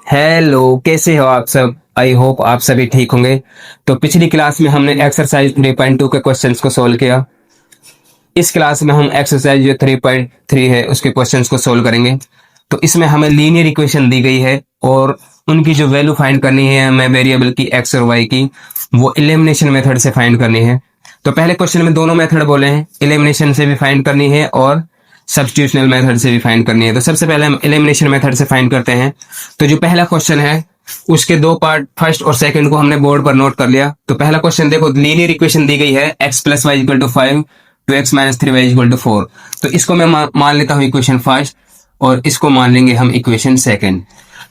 Hello, कैसे हो आप सब। आई होप आप सभी ठीक होंगे। तो पिछली क्लास में हमने एक्सरसाइज 3.2 के क्वेश्चंस को सोल्व किया। इस क्लास में हम एक्सरसाइज जो 3.3 है उसके क्वेश्चंस को सोल्व करेंगे। तो इसमें हमें लीनियर इक्वेशन दी गई है और उनकी जो वैल्यू फाइंड करनी है हमें वेरिएबल की एक्स और वाई की, वो एलिमिनेशन मेथड से फाइंड करनी है। तो पहले क्वेश्चन में दोनों मेथड बोले हैं, एलिमिनेशन से भी फाइंड करनी है और सब्स्टिट्यूशनल मेथड से भी फाइंड करनी है। तो सबसे पहले हम एलिमिनेशन मेथड से फाइंड करते हैं। तो जो पहला क्वेश्चन है उसके दो पार्ट, फर्स्ट और सेकंड को हमने बोर्ड पर नोट कर लिया। तो पहला क्वेश्चन देखो, लीनियर इक्वेशन दी गई है x plus y equal to 5 two x minus 3 y equal to 4। तो इसको मैं मान लेता हूं इक्वेशन फर्स्ट और इसको मान लेंगे हम इक्वेशन सेकंड।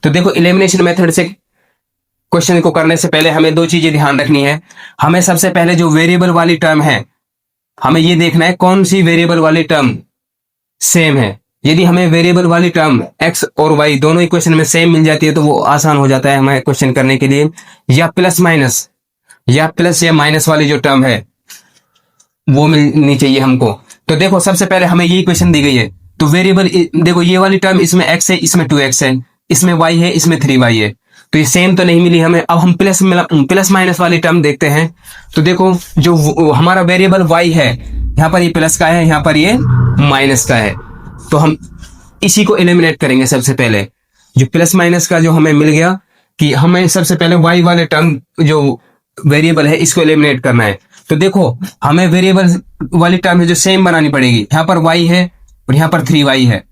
तो देखो, एलिमिनेशन मेथड से क्वेश्चन को करने से पहले हमें दो चीजें ध्यान रखनी है। हमें सबसे पहले जो वेरिएबल वाली टर्म है, हमें ये देखना है कौन सी वेरिएबल वाली टर्म सेम है। यदि हमें वेरिएबल वाली टर्म x और y दोनों इक्वेशन में सेम मिल जाती है तो वो आसान हो जाता है हमें क्वेश्चन करने के लिए। या प्लस या माइनस वाली जो टर्म है वो मिलनी चाहिए हमको। तो देखो, सबसे पहले हमें ये इक्वेशन दी गई है। तो वेरिएबल देखो, ये वाली टर्म इसमें x है, इसमें 2x है, इसमें y है, इसमें 3y है। तो ये सेम तो नहीं मिली हमें। अब हम प्लस माइनस वाली टर्म देखते हैं। तो देखो, जो हमारा वेरिएबल y है, यहाँ पर ये प्लस का है, यहाँ पर ये माइनस का है। तो हम इसी को एलिमिनेट करेंगे। सबसे पहले जो प्लस माइनस का जो हमें मिल गया, कि हमें सबसे पहले y वाले टर्म जो वेरिएबल है इसको एलिमिनेट करना है। तो देखो, हमें वेरिएबल वाली टर्म है जो सेम बनानी पड़ेगी। यहाँ पर y है और यहाँ पर 3y है,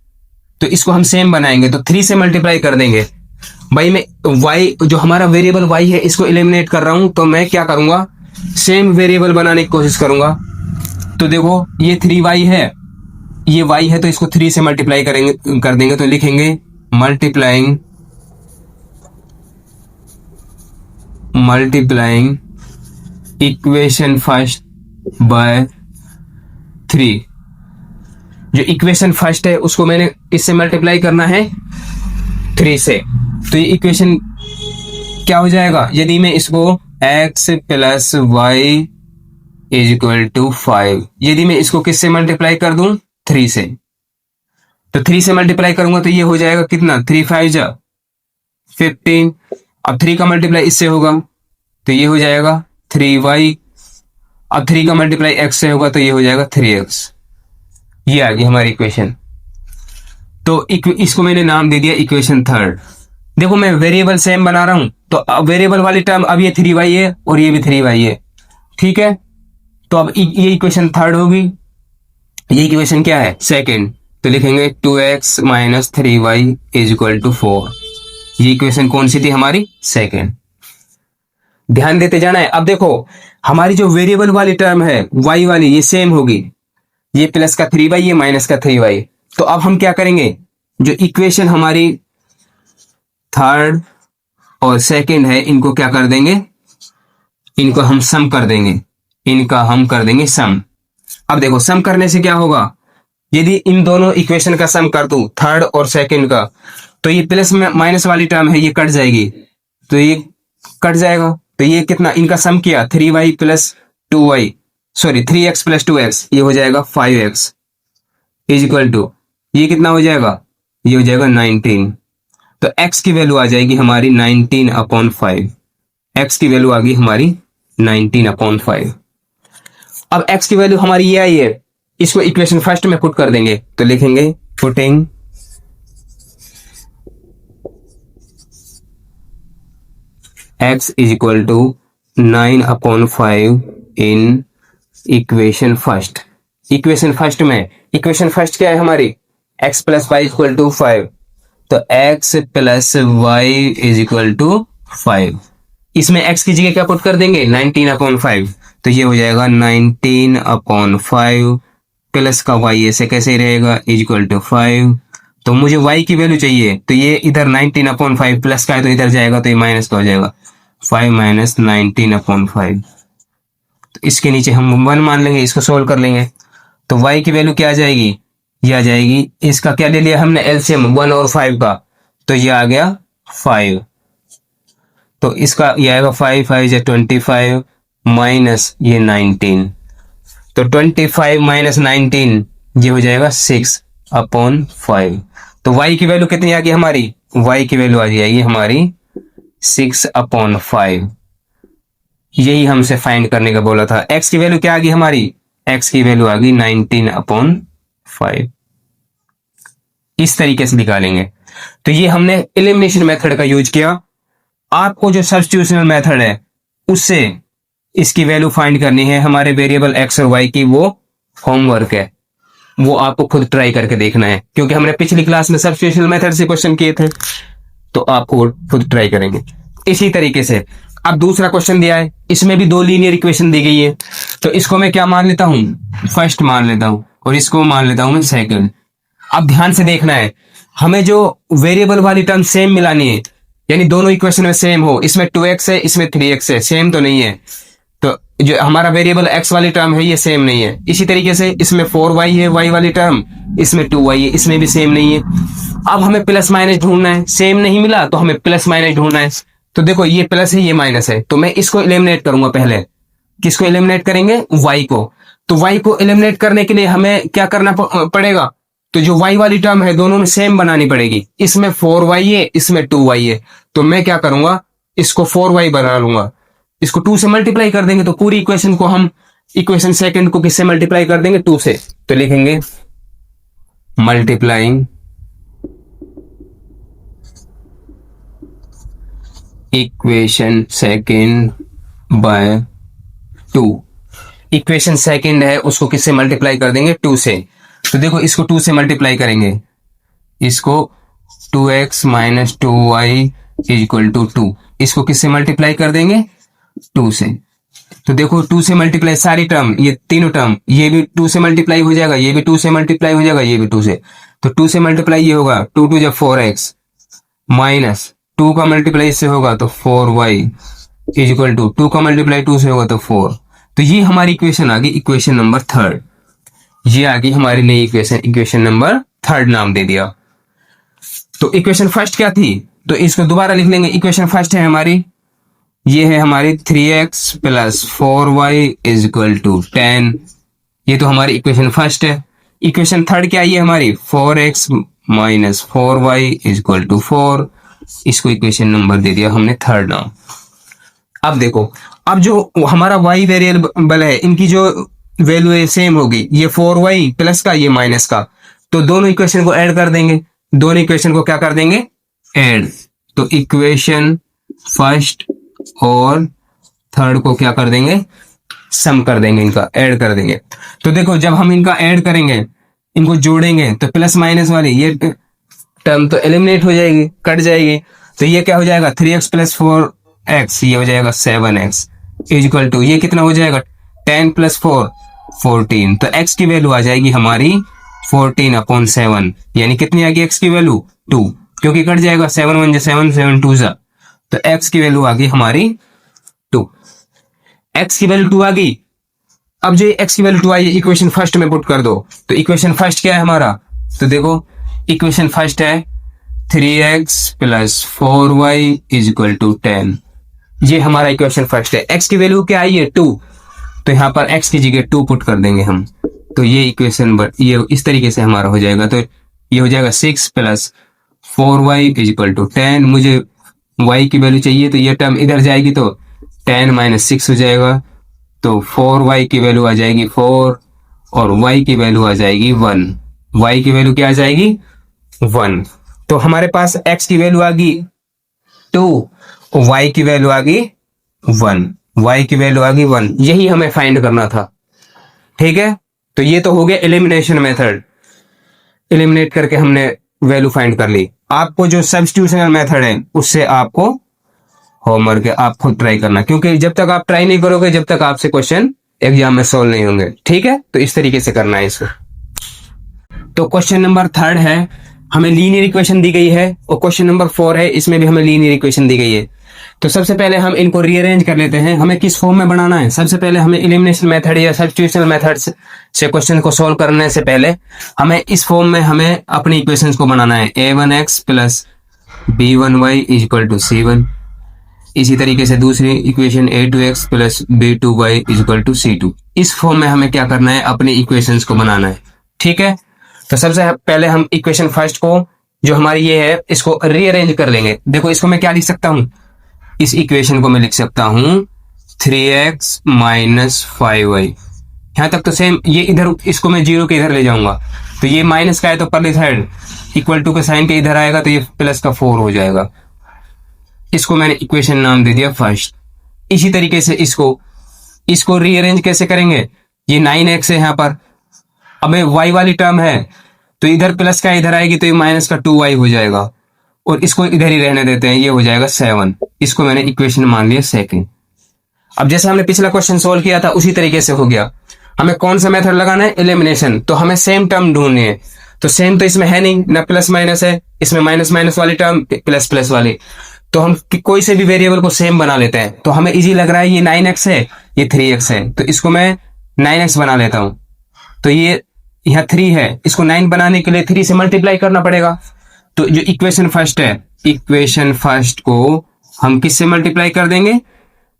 तो इसको हम सेम बनाएंगे। तो 3 से मल्टीप्लाई कर देंगे। भाई मैं y जो हमारा वेरिएबल y है इसको एलिमिनेट कर रहा हूं, तो मैं क्या करूंगा, सेम वेरिएबल बनाने की कोशिश करूंगा। तो देखो, ये 3y है, ये y है, तो इसको 3 से मल्टीप्लाई कर देंगे। तो लिखेंगे मल्टीप्लाइंग इक्वेशन फर्स्ट बाय 3। जो इक्वेशन फर्स्ट है उसको मैंने इससे मल्टीप्लाई करना है 3 से। तो ये इक्वेशन क्या हो जाएगा, यदि मैं इसको x plus y is equal to 5, यदि मैं इसको किससे मल्टीप्लाई कर दूं, 3 से। तो 3 से मल्टीप्लाई करूंगा तो ये हो जाएगा कितना, 3 5 जा 15। अब 3 का मल्टीप्लाई इससे होगा तो ये हो जाएगा 3y। अब 3 का मल्टीप्लाई x से होगा तो ये हो जाएगा 3x। ये आ गई हमारी इक्वेशन। तो इसको मैंने नाम दे दिया इक्वेशन थर्ड। देखो, मैं वेरिएबल सेम बना रहा हूं, तो वेरिएबल वाली टर्म अब ये 3y है और ये भी 3y है, ठीक है। तो अब ये इक्वेशन थर्ड होगी, ये इक्वेशन क्या है, सेकंड। तो लिखेंगे 2x minus 3y is equal to 4। ये इक्वेशन कौन सी थी हमारी, सेकंड। ध्यान देते जाना है। अब देखो, हमारी जो वेरिएबल वाली टर्म है y वाली, ये सेम होगी, ये प्लस का 3y, ये माइनस का 3y। तो अब हम क्या करेंगे, जो इक्वेशन हमारी थर्ड और सेकंड है इनको क्या कर देंगे, इनको हम सम कर देंगे, इनका हम कर देंगे सम। अब देखो, सम करने से क्या होगा, यदि इन दोनों इक्वेशन का सम कर दूं, थर्ड और सेकंड का, तो ये प्लस में माइनस वाली टर्म है ये कट जाएगी, तो ये कट जाएगा। तो ये कितना, इनका सम किया 3y plus 2y, sorry 3x plus 2x, ये हो जाएगा 5x इज इक्वल टू, ये कितना हो जाएगा, ये हो जाएगा 19। तो x की वैल्यू आ जाएगी हमारी 19/5। x की वैल्यू आ गई हमारी 19/5। अब x की वैल्यू हमारी ये आई है, इसको इक्वेशन फर्स्ट में पुट कर देंगे। तो लिखेंगे putting x is equal to 9/5 in equation first. Equation first में, इक्वेशन फर्स्ट क्या है हमारी, x plus y equal to 5। तो x plus y is equal to 5। इसमें x की जगह क्या पुट कर देंगे, 19/5। तो ये हो जाएगा 19/5 प्लस का y ऐसे कैसे रहेगा, इज इक्वल टू 5। तो मुझे y की वैल्यू चाहिए, तो ये इधर 19/5 प्लस का है तो इधर जाएगा, तो ये माइनस का हो जाएगा, 5 माइनस 19/5। तो इसके नीचे हम 1 मान लेंगे, इसको सोल्व कर लेंगे। तो y की वैल्यू क्या आ जाएगी, ये आ जाएगी, इसका क्या ले लिया हमने एलसीएम 1 और 5 का, तो ये आ गया 5। तो इसका ये आएगा 5 5 या 25 माइनस ये 19। तो 25 माइनस 19 ये हो जाएगा 6/5। तो y की वैल्यू कितनी आ गई हमारी, y की वैल्यू आ जाएगी हमारी 6/5। यही हमसे फाइंड करने का बोला था। x की वैल्यू क्या आ गई हमारी, x की वैल्यू आ गई 19/5। इस तरीके से निकालेंगे। तो ये हमने एलिमिनेशन मेथड का यूज किया। आपको जो सब्स्टिट्यूशनल मेथड है उससे इसकी वैल्यू फाइंड करनी है हमारे वेरिएबल x और y की, वो होमवर्क है, वो आपको खुद ट्राई करके देखना है, क्योंकि हमने पिछली क्लास में सब्स्टिट्यूशनल मेथड से क्वेश्चन किए थे, तो आपको खुद ट्राई करेंगे। इसी तरीके से अब दूसरा क्वेश्चन दिया है, इसमें भी दो लीनियर इक्वेशन दी गई है, तो इसको मैं क्या मान लेता हूं, फर्स्ट मान लेता हूं, और इसको मान लेता हूं मैं सेकंड। अब ध्यान से देखना है, हमें जो वेरिएबल वाली टर्म सेम मिलानी है, यानी दोनों इक्वेशन में सेम हो। इसमें 2x है, इसमें 3x है, सेम तो नहीं है, तो जो हमारा वेरिएबल x वाली टर्म है ये सेम नहीं है। इसी तरीके से इसमें 4y है y वाली टर्म, इसमें 2y है, इसमें भी सेम नहीं है। अब हमें प्लस माइनस ढूंढना है, सेम नहीं मिला तो हमें प्लस माइनस ढूंढना है। तो देखो ये प्लस है ये माइनस है, तो मैं इसको एलिमिनेट करूंगा पहले। किसको एलिमिनेट करेंगे, y को। तो y को एलिमिनेट करने के लिए हमें क्या करना पड़ेगा, तो जो y वाली टर्म है दोनों में सेम बनानी पड़ेगी। इसमें 4y है, इसमें 2y है, तो मैं क्या करूंगा, इसको 4y बना लूंगा, इसको 2 से मल्टीप्लाई कर देंगे, तो पूरी इक्वेशन को हम, इक्वेशन सेकंड को किससे मल्टीप्लाई कर देंगे, 2 से। तो लिखेंगे multiplying equation second by 2। Equation second है उसको किससे मल्टीप्लाई कर देंगे, 2 से। तो देखो इसको 2 से मल्टीप्लाई करेंगे, इसको 2x minus 2y equal to 2, इसको किससे मल्टीप्लाई कर देंगे, 2 से। तो देखो 2 से मल्टीप्लाई सारी टर्म, ये तीनों टर्म, ये भी 2 से मल्टीप्लाई हो जाएगा, ये भी 2 से मल्टीप्लाई हो जाएगा, ये भी 2 से। तो 2 से मल्टीप्लाई ये होगा 2 2 जब 4x माइनस 2 का मल्टीप्लाई इससे होगा तो 4y इक्वल टू 2 का मल्टीप्लाई 2 से होगा तो 4। तो ये हमारी इक्वेशन आ गई, इक्वेशन नंबर 3। ये आ गई हमारी नई इक्वेशन, इक्वेशन नंबर 3 नाम दे दिया। तो इक्वेशन फर्स्ट क्या थी, तो इसको दोबारा लिख लेंगे। इक्वेशन फर्स्ट है हमारी, ये है हमारी 3x plus 4y is equal to 10। ये तो हमारी इक्वेशन फर्स्ट है। इक्वेशन थर्ड क्या है हमारी, 4x minus 4y is equal to 4। इसको इक्वेशन नंबर दे दिया हमने 3 नाम। अब देखो, अब जो हमारा y वेरिएबल है, इनकी जो वैल्यू है सेम होगी, ये 4y प्लस का, ये माइनस का, तो दोनों इक्वेशन को ऐड कर देंगे। दोनों इक्वेशन को क्या कर देंगे, ऐड। तो इक्वेशन फर्स्ट और थर्ड को क्या कर देंगे, सम कर देंगे, इनका ऐड कर देंगे। तो देखो जब हम इनका ऐड करेंगे, इनको जोड़ेंगे, तो प्लस माइनस वाली ये टर्म तो एलिमिनेट हो जाएगी, कट जाएगी। तो ये क्या हो जाएगा, 3x प्लस 4x, ये हो जाएगा 7x इक्वल टू, ये कितना हो जाएगा, 10 प्लस 4 14। तो x की वैल्यू आ जाएगी हमारी 14/7, यानी कितनी आ गई x की वैल्यू, 2, क्योंकि कट जाएगा, 7 1 7 7 2 जा, तो x की वैल्यू आ गई हमारी 2। x की वैल्यू 2 आ गई। अब जो x की वैल्यू 2 आई, इक्वेशन फर्स्ट में पुट कर दो। तो इक्वेशन फर्स्ट क्या है हमारा, तो देखो इक्वेशन फर्स्ट है 3x plus 4y is equal to 10। ये हमारा इक्वेशन फर्स्ट है। x की वैल्यू क्या आई है, 2, तो यहाँ पर x की जगह 2 पुट कर देंगे हम। तो ये इक्वेशन ये इस तरीके से हमारा हो जाएगा। तो ये हो जाएगा 6 plus 4y is equal to 10। मुझे y की वैल्यू चाहिए, तो ये टर्म इधर जाएगी, तो 10 माइनस 6 हो जाएगा, तो 4y की वैल्यू आ जाएगी 4 और y की वैल्यू आ जाएगी 1। y की वैल्यू क्या आ जाएगी, 1। तो हमारे पास x की वैल्यू आ गई 2 और y की वैल्यू आ गई 1। y की वैल्यू आ गई 1, यही हमें फाइंड करना था। ठीक है, तो ये तो हो गया एलिमिनेशन मेथड, एलिमिनेट करके हमने वैल्यू फाइंड कर ली। आपको जो सब्स्टिट्यूशनल मेथड है उससे आपको होमवर्क है, आप खुद ट्राई करना, क्योंकि जब तक आप ट्राई नहीं करोगे, जब तक आपसे क्वेश्चन एग्जाम में सोल्व नहीं होंगे। ठीक है, तो इस तरीके से करना है इसको। तो क्वेश्चन नंबर 3 है, हमें लीनियर इक्वेशन दी गई है, और क्वेश्चन नंबर 4 है, इसमें भी हमें लीनियर इक्वेशन दी गई है। तो सबसे पहले हम इनको रीअरेंज कर लेते हैं। हमें किस फॉर्म में बनाना है, सबसे पहले हमें एलिमिनेशन मेथड या सब्स्टिट्यूशनल मेथड से क्वेश्चन को सोल्व करने से पहले हमें इस फॉर्म में हमें अपनी इक्वेशंस को बनाना है। a1x plus b1y equal to c1। इसी तरीके से दूसरी equation a2x plus b2y equal to c2। इस फॉर्म में हमें क्या करना है, अपनी इक्वेशंस को बनाना है। ठीक है, तो सबसे पहले हम इक्वेशन फर्स्ट को जो हमारी ये है इसको रीअरेंज कर लेंगे। देखो इसको मैं क्या लिख सकता हूं, इस इक्वेशन को मैं लिख सकता हूं 3x माइनस 5y। यहां तक तो सेम, ये इधर इसको मैं जीरो के इधर ले जाऊंगा तो ये माइनस का है तो परली साइड इक्वल टू के साइन के इधर आएगा तो ये प्लस का 4 हो जाएगा। इसको मैंने इक्वेशन नाम दे दिया फर्स्ट। इसी तरीके से इसको रीअरेंज कैसे करेंगे, ये 9x है यहाँ पर, अब y वाली टर्म है तो इधर प्लस का इधर आएगी तो ये माइनस का 2y हो जाएगा और इसको इधर ही रहने देते हैं, ये हो जाएगा 7। इसको मैंने इक्वेशन मान लिया सेकंड। अब जैसे हमने पिछला क्वेश्चन सोल्व किया था उसी तरीके से हो गया। हमें कौन सा मेथड लगाना है, एलिमिनेशन। तो हमें सेम टर्म ढूंढनी है, तो सेम तो इसमें है नहीं ना, प्लस माइनस है, इसमें माइनस माइनस वाली टर्म प्लस प्लस वाली, तो हम कोई से भी वेरिएबल को सेम बना लेते हैं। तो हमें इजी लग रहा है, ये 9x है ये 3x है तो इसको मैं 9x बना लेता हूं। तो ये यहाँ 3 है, इसको 9 बनाने के लिए 3 से मल्टीप्लाई करना पड़ेगा। तो जो इक्वेशन फर्स्ट है, इक्वेशन फर्स्ट को हम किससे मल्टीप्लाई कर देंगे,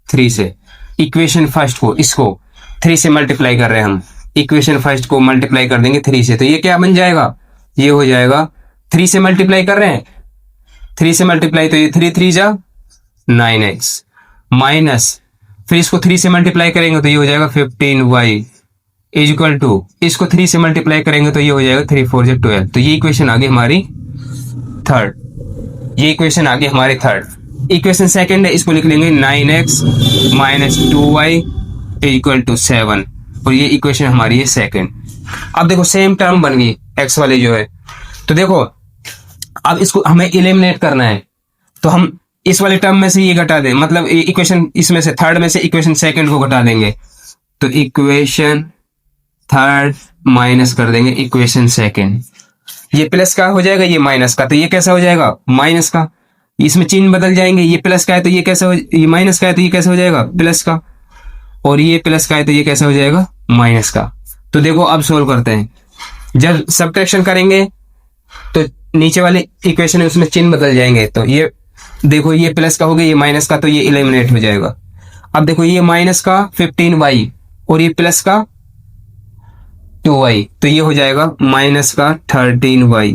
3 से। इक्वेशन फर्स्ट को, इसको 3 से मल्टीप्लाई कर रहे हैं हम, इक्वेशन फर्स्ट को मल्टीप्लाई कर देंगे 3 से तो ये क्या बन जाएगा, ये हो जाएगा 3 से मल्टीप्लाई कर रहे हैं, 3 से मल्टीप्लाई तो ये 3 3 जा 9x माइनस, फिर इसको 3 से मल्टीप्लाई करेंगे तो ये हो जाएगा 15y इज इक्वल टू, इसको 3 से मल्टीप्लाई करेंगे तो ये हो जाएगा 3 4 जा 12। तो ये इक्वेशन आ गई हमारी थर्ड, ये इक्वेशन आ गई हमारी थर्ड। इक्वेशन सेकंड है, इसको लिख लेंगे 9x minus 2y equal to 7 और ये इक्वेशन हमारी है सेकंड। अब देखो सेम टर्म बन गई x वाली जो है, तो देखो अब इसको हमें एलिमिनेट करना है तो हम इस वाले टर्म में से ये घटा दें, मतलब इक्वेशन इसमें से थर्ड में से इक्वेशन सेकंड को घटा देंगे तो इक्वेशन थर्ड माइनस कर देंगे इक्वेशन सेकंड। ये प्लस का हो जाएगा, ये माइनस का, तो ये कैसा हो जाएगा माइनस का, इसमें चिन्ह बदल जाएंगे, ये प्लस का है तो ये कैसा हो, ये माइनस का है तो ये कैसा हो जाएगा प्लस का, और ये प्लस का है तो ये कैसा हो जाएगा माइनस का। तो देखो अब सोल्व करते हैं, जब सब्ट्रैक्शन करेंगे तो नीचे वाले इक्वेशन है उसमें चिन्ह बदल जाएंगे, तो ये देखो ये प्लस का हो गया, ये माइनस का, तो ये एलिमिनेट हो जाएगा। अब देखो ये माइनस का 15y और ये प्लस का 2y तो ये हो जाएगा माइनस का 13y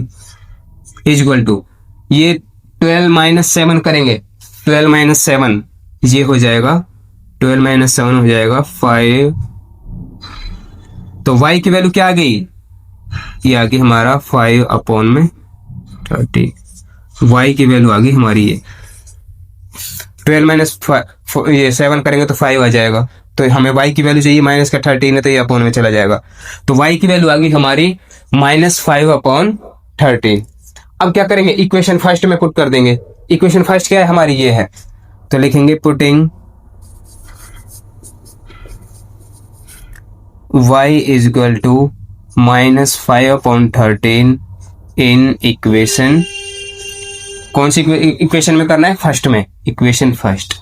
इज इक्वल टू, ये 12 माइनस 7 करेंगे, 12 माइनस 7 ये हो जाएगा 12 माइनस 7 हो जाएगा 5। तो y की वैल्यू क्या आ गई, ये आ गई हमारा 5 अपॉन में 30। y की वैल्यू आ गई हमारी ये 12 माइनस ये 7 करेंगे तो 5 आ जाएगा, तो हमें y की वैल्यू चाहिए माइनस का 13 है तो ये अपॉन में चला जाएगा, तो y की वैल्यू आ गई हमारी -5 अपॉन 13। अब क्या करेंगे, इक्वेशन फर्स्ट में पुट कर देंगे। इक्वेशन फर्स्ट क्या है हमारी, ये है, तो लिखेंगे putting y is equal to -5 upon 13 in equation, कौन सी इक्वेशन में करना है, फर्स्ट में, इक्वेशन फर्स्ट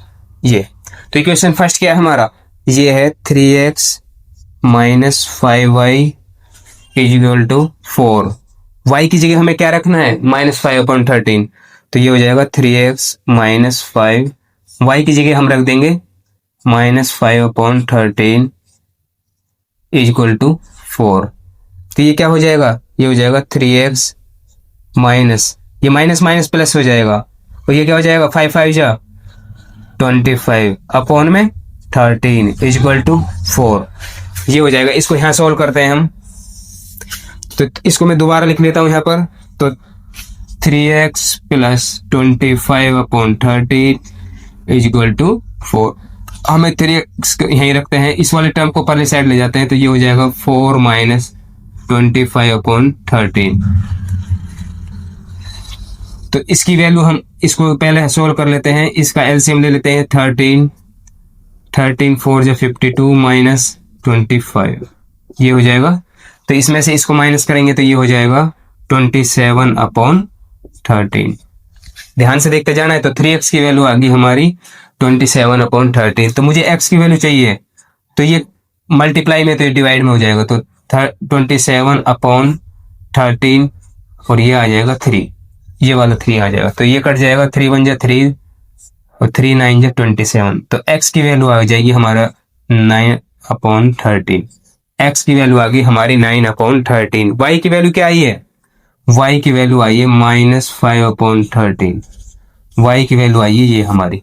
ये। तो इक्वेशन फर्स्ट क्या है हमारा, ये है 3x minus 5y is equal to 4। y की जगह हमें क्या रखना है, -5 अपॉन 13, तो ये हो जाएगा 3x माइनस 5, y की जगह हम रख देंगे -5 अपॉन 13 इज इक्वल टू 4। तो ये क्या हो जाएगा, ये हो जाएगा 3x माइनस, ये माइनस माइनस प्लस हो जाएगा और ये क्या हो जाएगा 5 5 जा 25 अपॉन में 13 इज इक्वल टू 4, ये हो जाएगा। इसको यहाँ सॉल्व करते हैं हम, तो इसको मैं दोबारा लिख लेता हूँ यहाँ पर, तो 3x plus 25 upon 13 is equal to 4। हमें 3x यहीं रखते हैं, इस वाले टर्म को पहले साइड ले जाते हैं तो ये हो जाएगा 4 माइनस 25 अपॉन 13। तो इसकी वैल्यू हम इसको पहले सोल्व कर लेते हैं, इसका एलसीएम ले लेते हैं 13 4 जो 52 माइनस 25 ये हो जाएगा। तो इसमें से इसको माइनस करेंगे तो ये हो जाएगा 27 अपॉन 13। ध्यान से देखते जाना है। तो 3x की वैल्यू आ गई हमारी 27 अपॉन 13। तो मुझे x की वैल्यू चाहिए, तो ये मल्टीप्लाई में तो डिवाइड में हो जाएगा, तो 27 अपॉन 13 और ये आ जाएगा 3, ये वाला 3 आ जाएगा, तो ये कट जाएगा, 3 1 जा 3 और 3 9 जा 27। तो x की वैल्यू आ जाएगी हमारा 9 अपॉन 13। x की वैल्यू आ गई हमारी 9 अपॉन 13। y की वैल्यू क्या आई है, y की वैल्यू आई है -5/13, y की वैल्यू आई है ये हमारी।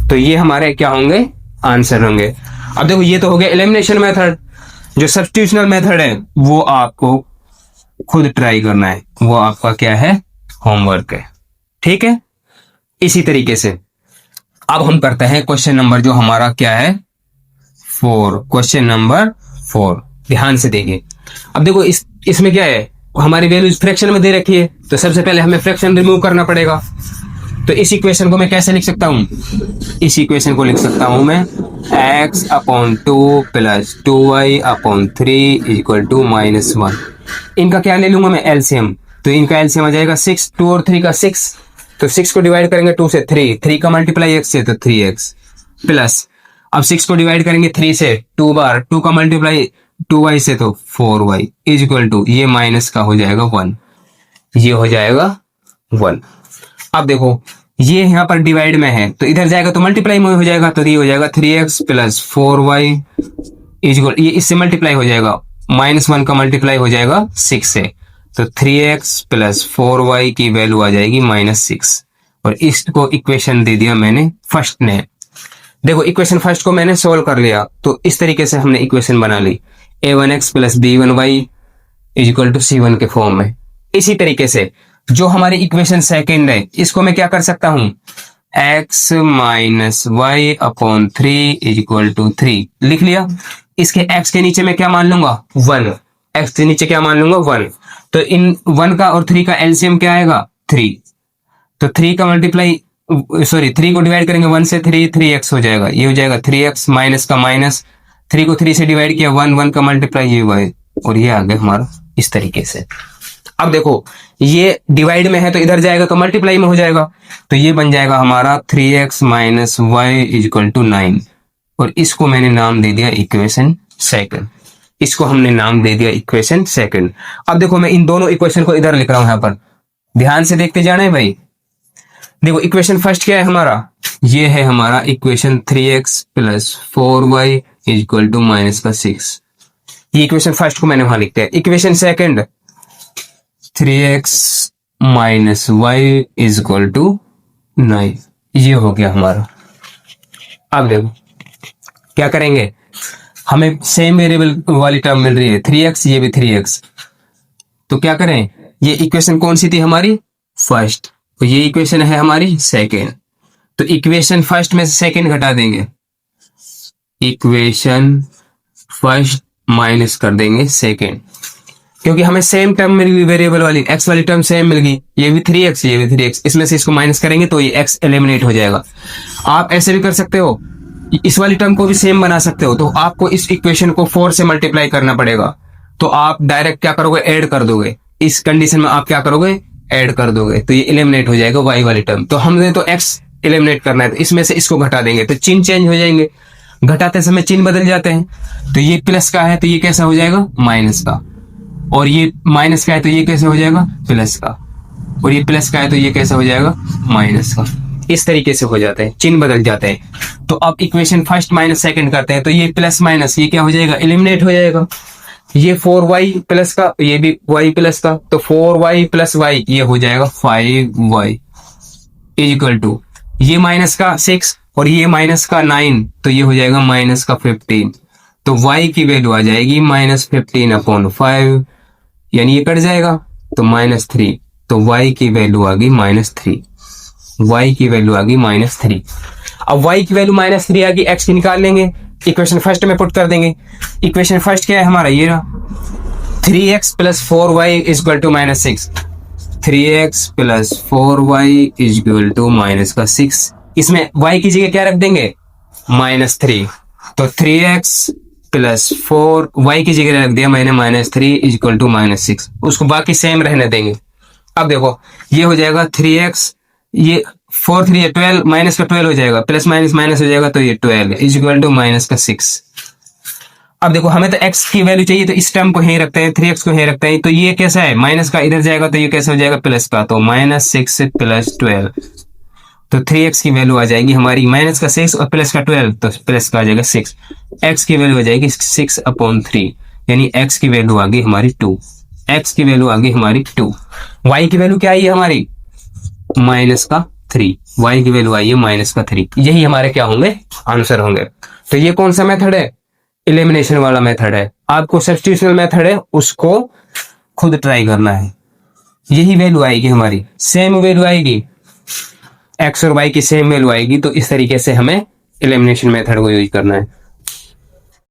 तो ये हमारे क्या होंगे, आंसर होंगे। अब देखो ये तो हो गया एलिमिनेशन मेथड। जो सब्स्टिट्यूशनल मेथड है वो आपको खुद ट्राई करना है, वो आपका क्या है, होमवर्क है, ठीक है। इसी तरीके से अब हम करते हैं क्वेश्चन नंबर जो हमारा क्या है 4, क्वेश्चन नंबर 4। ध्यान से देखिए। अब देखो इसमें क्या है, हमारी वैल्यूज फ्रैक्शन में दे रखी है, तो सबसे पहले हमें फ्रैक्शन रिमूव करना पड़ेगा। तो इस इक्वेशन को मैं कैसे लिख सकता हूं, इस इक्वेशन को लिख सकता हूं मैं x/2 + 2y/3 = -1। इनका क्या ले लूंगा मैं, एलसीएम। तो इनका एलसीएम आ जाएगा 6, 2 और 3 का 6। तो 6 को डिवाइड करेंगे 2 से, 3 का मल्टीप्लाई x से तो 3x प्लस, अब 6 को डिवाइड करेंगे 3 से 2 बार, 2 का मल्टीप्लाई 2y से तो 4y = ये माइनस का हो जाएगा 1, ये हो जाएगा 1। अब देखो ये यहाँ पर डिवाइड में है तो इधर जाएगा तो मल्टीप्लाई में हो जाएगा, तो ये हो जाएगा 3x + 4y = ये इससे मल्टीप्लाई हो जाएगा, -1 का मल्टीप्लाई हो जाएगा 6 से, तो 3x + 4y की वैल्यू आ जाएगी -6। और इसको इक्वेशन दे दिया मैंने फर्स्ट ने। देखो इक्वेशन फर्स्ट को मैंने सोल्व कर लिया, तो इस तरीके से हमने इक्वेशन बना ली, a1x + b1y = c1 के फॉर्म में। इसी तरीके से जो हमारी इक्वेशन सेकंड है इसको मैं क्या कर सकता हूं, x - y/3 = 3 लिख लिया। इसके x के नीचे मैं क्या मान लूंगा, 1, x के नीचे क्या मान लूंगा 1। तो इन 1 का और 3 का एलसीएम क्या आएगा 3, तो 3 का मल्टीप्लाई 3 को डिवाइड करेंगे 1 से 3x हो जाएगा, ये हो जाएगा 3x माइनस का माइनस, 3 को 3 से डिवाइड किया 1 का मल्टीप्लाई ये y, और ये आ गया हमारा इस तरीके से। अब देखो ये डिवाइड में है तो इधर जाएगा तो मल्टीप्लाई में हो जाएगा, तो ये बन जाएगा हमारा 3x - y = 9, और इसको मैंने नाम दे दिया इक्वेशन सेकंड। इसको हमने नाम दे दिया इक्वेशन सेकंड। अब देखो मैं इन दोनों इक्वेशन को इधर लिख रहा हूं, यहां पर ध्यान से देखते जाना है भाई। देखो इक्वेशन फर्स्ट क्या है हमारा, ये है हमारा इक्वेशन 3x + 4y = -6। ये इक्वेशन फर्स्ट को मैंने वहां लिख दिया। इक्वेशन सेकंड 3x - y = 9, ये हो गया हमारा। अब देखो क्या करेंगे, हमें सेम वेरिएबल वाली टर्म मिल रही है 3x, ये भी 3x, तो क्या करें, ये इक्वेशन कौन सी थी हमारी फर्स्ट, तो ये इक्वेशन है हमारी सेकेंड। तो इक्वेशन फर्स्ट में से सेकेंड घटा देंगे, इक्वेशन फर्स्ट माइनस कर देंगे सेकेंड, क्योंकि हमें सेम टर्म मिल गई, वेरिएबल वाली x वाली टर्म सेम मिल गई, ये भी 3x, ये भी 3x, इसमें से इसको माइनस करेंगे तो ये x एलिमिनेट हो जाएगा। आप ऐसे भी कर सकते हो, इस वाली टर्म को भी सेम बना सकते हो, तो आपको इस इक्वेशन को 4 से मल्टीप्लाई करना पड़ेगा। तो आप डायरेक्ट क्या करोगे, ऐड कर दोगे, इस कंडीशन में आप क्या करोगे, ऐड कर दोगे, तो ये एलिमिनेट हो जाएगा y वाली टर्म। तो हमने तो x एलिमिनेट करना है, तो इसमें से इसको घटा देंगे, तो चिन्ह चेंज हो जाएंगे, घटाते समय चिन्ह बदल जाते हैं। तो ये प्लस का है तो ये कैसा हो जाएगा माइनस का, और ये माइनस का है तो ये कैसे हो जाएगा प्लस का, और ये प्लस का है तो ये कैसा हो जाएगा माइनस का। इस तरीके से हो जाते हैं, चिन्ह बदल जाते हैं। तो अब इक्वेशन फर्स्ट माइनस सेकंड करते हैं, तो ये प्लस माइनस ये क्या हो जाएगा, एलिमिनेट हो जाएगा। ये 4y प्लस का, ये भी y प्लस का, तो 4y + y ये हो जाएगा 5y = ये माइनस का 6 और ये माइनस का 9, तो ये हो जाएगा माइनस का 15। तो y की वैल्यू आ जाएगी -15/5, यानी ये कट जाएगा तो -3, तो y की वैल्यू आ गई -3, y की वैल्यू आ गई -3। अब y की वैल्यू -3 आ गई, x की निकाल लेंगे, इक्वेशन फर्स्ट में पुट कर देंगे। इक्वेशन फर्स्ट क्या है हमारा, ये रहा 3x + 4y = -6, 3x + 4y = -6। इसमें y की जगह क्या रख देंगे -3, तो 3x + 4y की जगह रख दिया मैंने -3 = -6, उसको बाकी सेम रहने देंगे। अब देखो ये हो जाएगा 3x, ये 4 3 है 12, माइनस का 12 हो जाएगा, प्लस माइनस माइनस हो जाएगा, तो ये 12 = -6। अब देखो हमें तो x की वैल्यू चाहिए, तो इस टर्म को यहीं रखते हैं, 3x को यहीं रखते हैं, तो ये कैसा है माइनस का, इधर जाएगा तो ये कैसे हो जाएगा प्लस का, तो -6 + 12, तो 3x की वैल्यू आ जाएगी हमारी माइनस का 6 और प्लस का 12, तो प्लस का आ जाएगा 6, x की वैल्यू आ जाएगी 6/3, यानी x की वैल्यू आ गई हमारी 2, x की वैल्यू आ गई हमारी 2, y की वैल्यू क्या आई है हमारी -3, y की वैल्यू आई है -3। यही हमारे क्या होंगे आंसर होंगे। तो ये कौन सा मेथड है, एलिमिनेशन वाला मेथड है। आपको सब्स्टिट्यूशनल मेथड है उसको खुद ट्राई करना है। यही वैल्यू आएगी हमारी, सेम वैल्यू आएगी, x और y की सेम वैल्यू आएगी। तो इस तरीके से हमें एलिमिनेशन मेथड को यूज करना है।